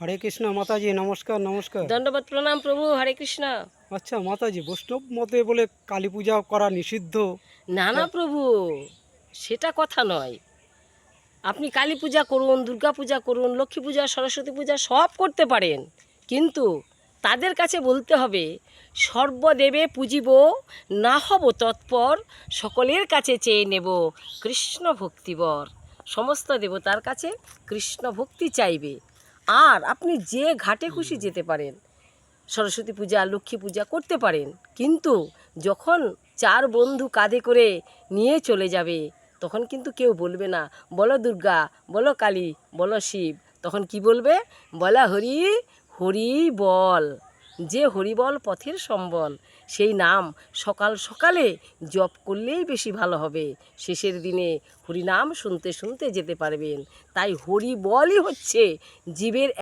হরে কৃষ্ণ মাতাজি, নমস্কার নমস্কার। দণ্ডবত প্রণাম প্রভু, হরে কৃষ্ণ। আচ্ছা মাতাজি, বৈষ্ণব মতে বলে কালী পূজা করা নিষিদ্ধ। না না প্রভু, সেটা কথা নয়। আপনি কালী পূজা করুন, দুর্গা পূজা করুন, লক্ষ্মী পূজা, সরস্বতী পূজা সব করতে পারেন, কিন্তু তাদের কাছে বলতে হবে সর্বদেবে পুজিব, না হব তৎপর, সকলের কাছে চেয়ে নেব কৃষ্ণ ভক্তিবর। সমস্ত দেবতার কাছে কৃষ্ণ ভক্তি চাইবে। আর আপনি যে ঘাটে খুশি যেতে পারেন, সরস্বতী পূজা, লক্ষ্মী পূজা করতে পারেন, কিন্তু যখন চার বন্ধু কাঁধে করে নিয়ে চলে যাবে, তখন কিন্তু কেউ বলবে না বলো দুর্গা, বলো কালী, বলো শিব। তখন কি বলবে? বলা হরি হরি বল। যে হরিবল পথের সম্বল, সেই নাম সকাল সকালে জপ করলেই বেশি ভালো হবে। শেষের দিনে হরিনাম শুনতে শুনতে যেতে পারবেন। তাই হরি বলই হচ্ছে জীবের